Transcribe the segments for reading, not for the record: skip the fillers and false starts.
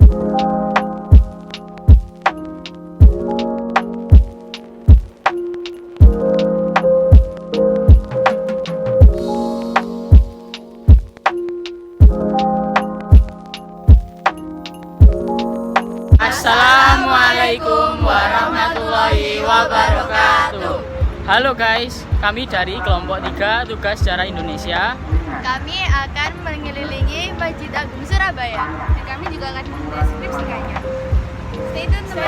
Assalamualaikum warahmatullahi wabarakatuh. Halo guys, kami dari kelompok 3 tugas sejarah Indonesia. Kami akan mengelilingi Masjid Agung Surabaya dan kami juga akan mendeskripsikannya. Stay tune ya.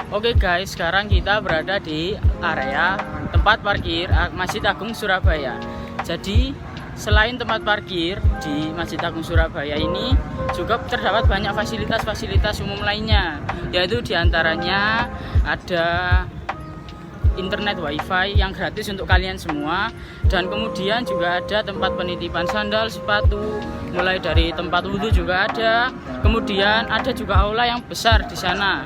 Oke guys, sekarang kita berada di area tempat parkir Masjid Agung Surabaya. Jadi selain tempat parkir di Masjid Agung Surabaya ini juga terdapat banyak fasilitas-fasilitas umum lainnya, yaitu diantaranya ada internet wifi yang gratis untuk kalian semua, dan kemudian juga ada tempat penitipan sandal, sepatu, mulai dari tempat wudhu juga ada, kemudian ada juga aula yang besar di sana,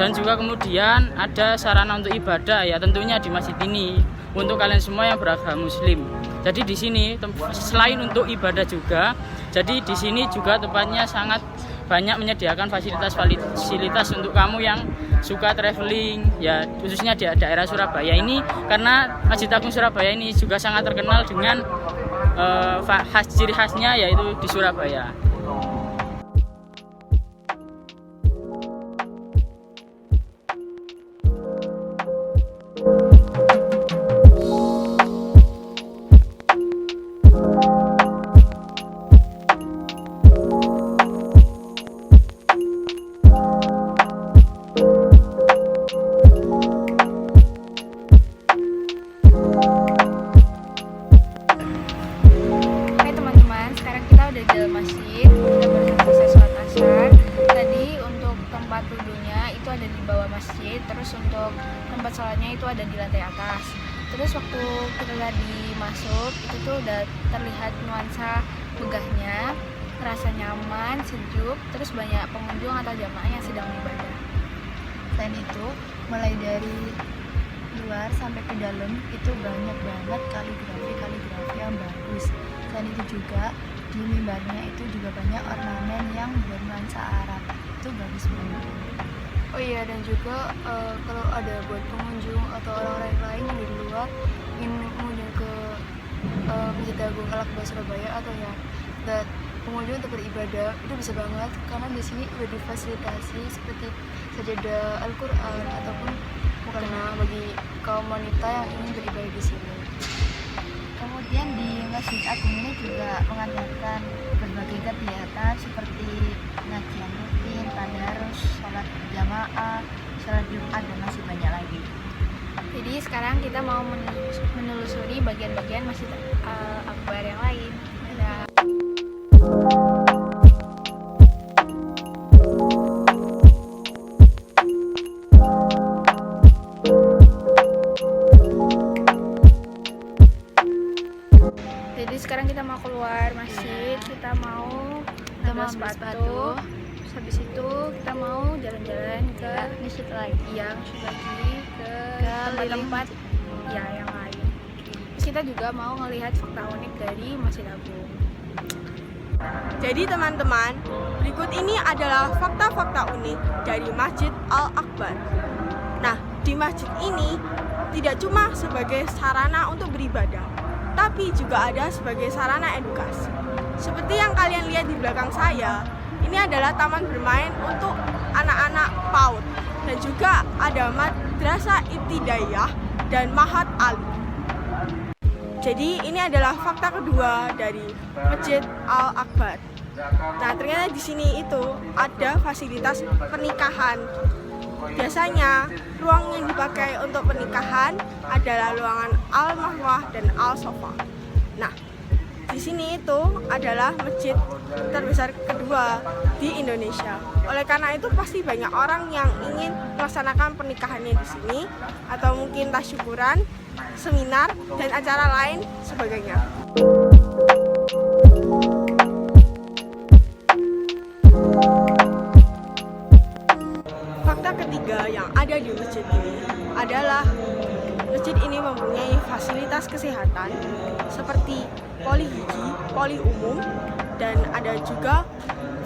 dan juga kemudian ada sarana untuk ibadah ya tentunya di masjid ini untuk kalian semua yang beragama Muslim. Jadi di sini selain untuk ibadah juga, jadi di sini juga tempatnya sangat banyak menyediakan fasilitas untuk kamu yang suka traveling ya, khususnya di daerah Surabaya ini, karena Masjid Agung Surabaya ini juga sangat terkenal dengan ciri khasnya yaitu di Surabaya. Di dalam masjid, kita baru selesai sholat asar. Tadi untuk tempat duduknya itu ada di bawah masjid, terus untuk tempat sholatnya itu ada di lantai atas. Terus waktu kita tadi masuk itu tuh udah terlihat nuansa megahnya, rasa nyaman, sejuk, terus banyak pengunjung atau jamaah yang sedang beribadah. Selain itu, mulai dari luar sampai ke dalam itu banyak banget kaligrafi yang bagus. Selain itu juga di mimbarnya itu juga banyak ornamen yang bernuansa Arab, itu bagus banget. Oh iya, dan juga kalau ada buat pengunjung atau orang-orang lain yang dari luar ingin mengunjungi ke Masjid Agung Al-Akbar Surabaya atau ya pengunjung untuk beribadah, itu bisa banget karena di sini udah difasilitasi seperti sajadah Al-Quran ataupun mukena bagi kaum wanita yang ingin beribadah di sini. Kemudian di Masjid Agung ini juga mengadakan berbagai kegiatan seperti pengajian rutin, tadarus, sholat berjamaah, sholat Jumat, dan masih banyak lagi. Jadi sekarang kita mau menelusuri bagian-bagian Masjid Akbar yang lain. Dadah. Jadi sekarang kita mau keluar masjid, kita mau ambil sepatu. Terus habis itu kita mau jalan-jalan ke masjid lagi, ke tempat-tempat ya yang lain. Terus kita juga mau melihat fakta unik dari Masjid Agung. Jadi teman-teman, berikut ini adalah fakta-fakta unik dari Masjid Al-Akbar. Nah, di masjid ini tidak cuma sebagai sarana untuk beribadah, tapi juga ada sebagai sarana edukasi. Seperti yang kalian lihat di belakang saya, ini adalah taman bermain untuk anak-anak PAUD, dan juga ada Madrasah Ibtidaiyah dan Mahat Ali. Jadi ini adalah fakta kedua dari Masjid Al-Akbar. Nah, ternyata di sini itu ada fasilitas pernikahan. Biasanya ruang yang dipakai untuk pernikahan adalah ruangan Al-Mahwah dan Al-Sofa. Nah, di sini itu adalah masjid terbesar kedua di Indonesia. Oleh karena itu pasti banyak orang yang ingin melaksanakan pernikahannya di sini, atau mungkin tasyukuran, seminar, dan acara lain sebagainya. Fakta ketiga yang ada di masjid ini adalah masjid ini mempunyai fasilitas kesehatan seperti poli gigi, poli umum, dan ada juga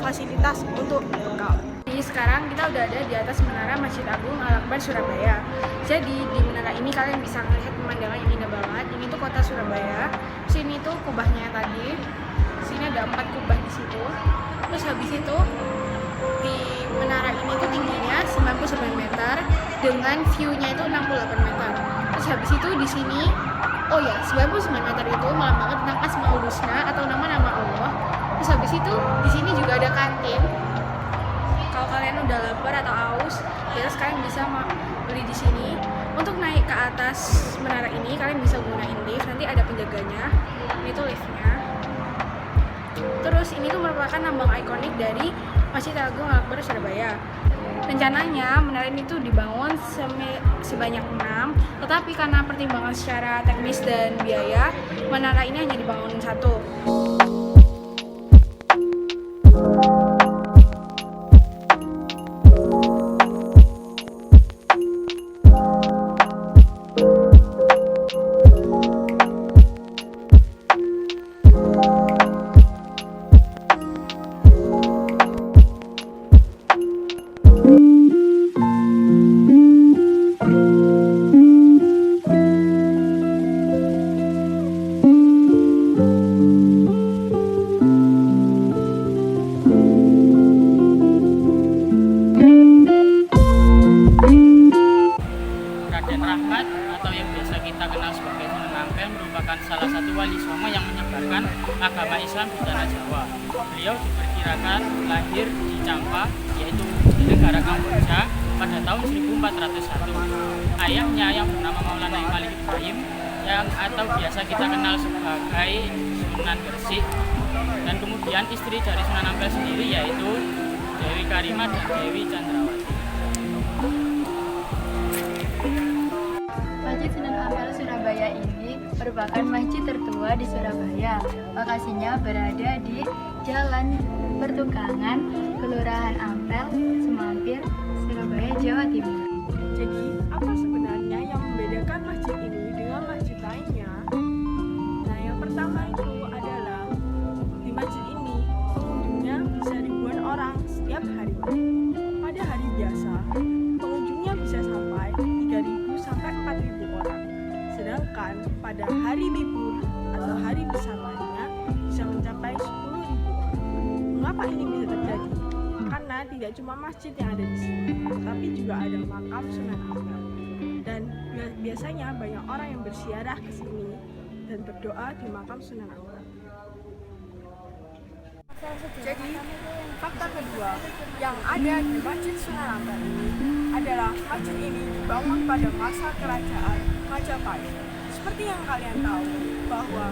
fasilitas untuk bekal. Jadi sekarang kita udah ada di atas menara Masjid Agung Al-Akbar Surabaya. Jadi di menara ini kalian bisa melihat pemandangan yang indah banget. Ini tuh kota Surabaya. Sini tuh kubahnya tadi. Sini ada 4 kubah di situ. Terus habis itu di menara ini tuh tingginya 99 meter dengan view-nya itu 68 meter. Terus habis itu di sini 99 meter itu malam banget tentang Asmaul Husna atau nama-nama Allah. Terus habis itu di sini juga ada kantin. Kalau kalian udah lapar atau haus, ya kalian bisa beli di sini. Untuk naik ke atas menara ini kalian bisa gunain lift. Nanti ada penjaganya. Ini tuh liftnya. Terus ini tuh merupakan lambang ikonik dari Masjid Agung Al-Akbar Surabaya. Rencananya menara ini tuh dibangun sebanyak 6, tetapi karena pertimbangan secara teknis dan biaya, menara ini hanya dibangun 1. Rahmat atau yang biasa kita kenal sebagai Sunan Ampel merupakan salah satu wali songo yang menyebarkan agama Islam di tanah Jawa. Beliau diperkirakan lahir di Champa, yaitu di negara Kamboja pada tahun 1401. Ayahnya yang bernama Maulana Malik Ibrahim yang atau biasa kita kenal sebagai Sunan Gresik, dan kemudian istri dari Sunan Ampel sendiri yaitu Dewi Karimah dan Dewi Chandrawati. Masjid Sunan Ampel Surabaya ini merupakan masjid tertua di Surabaya. Lokasinya berada di Jalan Pertukangan, Kelurahan Ampel, Semampir, Surabaya, Jawa Timur. Jadi, apa sebenarnya yang membedakan masjid ini dengan masjid lainnya? Nah, yang pertama itu adalah di masjid ini pengunjungnya bisa ribuan orang setiap hari. Pada hari biasa, pengunjungnya bisa sampai 3.000 sampai 4.000 orang. Sedangkan pada hari libur atau hari besar lainnya bisa mencapai 10.000 orang. Mengapa ini bisa terjadi? Karena tidak cuma masjid yang ada di sini, tapi juga ada makam Sunan Ampel. Dan biasanya banyak orang yang berziarah ke sini dan berdoa di makam Sunan Ampel. Jadi, fakta kedua yang ada di Masjid Sunan Ampel ini adalah masjid ini dibangun pada masa kerajaan Majapahit. Seperti yang kalian tahu bahwa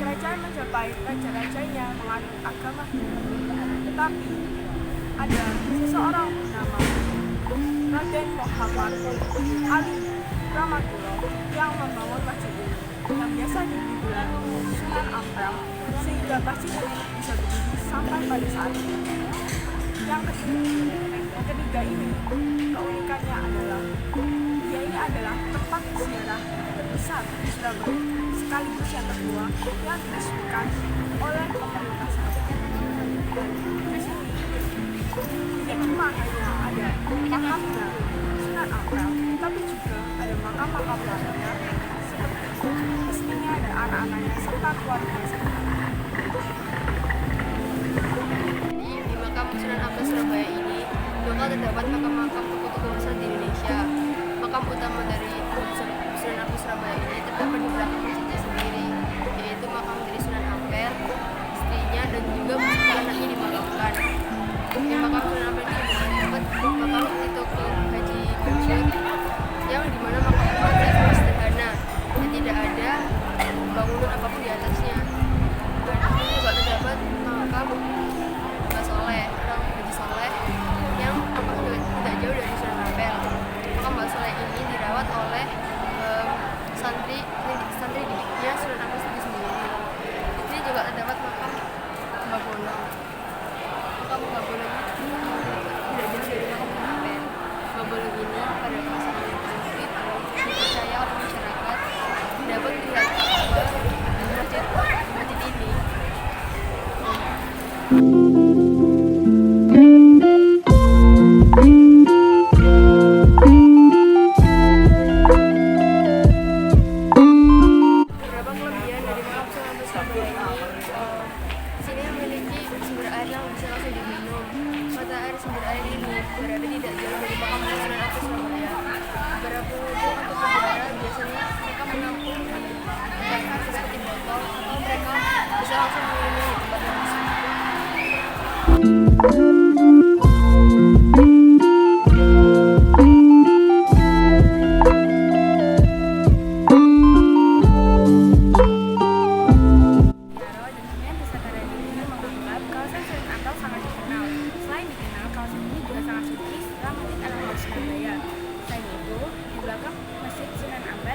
kerajaan Majapahit raja-rajanya menganut agama Hindu. Tetapi ada seseorang bernama Raden Muhammad Ali Rahmatullah yang membangun masjid ini yang biasa dibilang Sunan Ampel, sehingga masjid ini bisa berdiri sampai pada saat ini. Yang ketiga ini keunikannya adalah dia ini adalah tempat ziarah terbesar di Surabaya sekaligus yang kedua yang diresmikan oleh pemerintah Surabaya. Di sini tidak cuma hanya ada makamnya Sunan Ampel, tapi juga ada makam-makam lainnya seperti istrinya dan anak-anaknya serta keluarga sekitar. Di makam Sunan Ampel Surabaya ini juga terdapat makam-makam tokoh-tokoh besar di Indonesia. Makam utama dari Sunan Ampel Surabaya ini terdapat di belakang masjidnya sendiri, yaitu makam dari Sunan Ampel, istrinya dan juga anaknya dimakamkan. Di makam Sunan Ampel ini terdapat makam Tito Haji Mansur, yang dimana makam itu sangat sederhana dan tidak ada bangunan apapun di atasnya. Dan di sini juga terdapat makam Mbah Soleh, orang Haji Soleh, yang makamnya tidak jauh dari Sunan Ampel. Makam Mbah Soleh ini dirawat oleh santri didiknya Sunan Ampel sendiri. Di sini juga terdapat makam Mbah Bonang. Makam Mbah Area ini berada tidak jauh dari makam Sunan Ampel Surabaya. Beberapa untuk penjara biasanya mereka menampung di tempat seperti botol atau mereka bisa langsung mengunjungi tempat yang asli.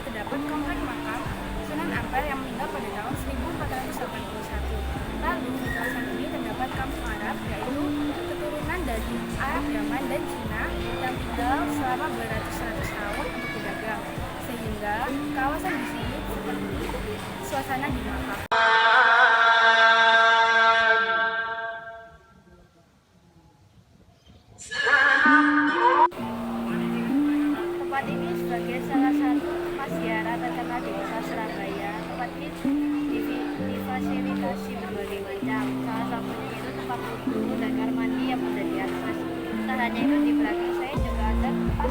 Terdapat komplek makam Sunan Ampel yang meninggal pada tahun 1481. Lalu di kawasan ini terdapat kampung Arab, yaitu keturunan dari Arab Yaman dan Cina yang tinggal selama beratus-ratus tahun untuk berdagang, sehingga kawasan di sini seperti suasana di Makkah. Tempat ini sebagai salah satu ziarah terkenal di kota Surabaya. Tempat ini difasilitasi berbagai macam. Salah satunya itu tempat wudhu dan kamar mandi yang berada di atas. Tak hanya itu, di belakang saya juga ada tempat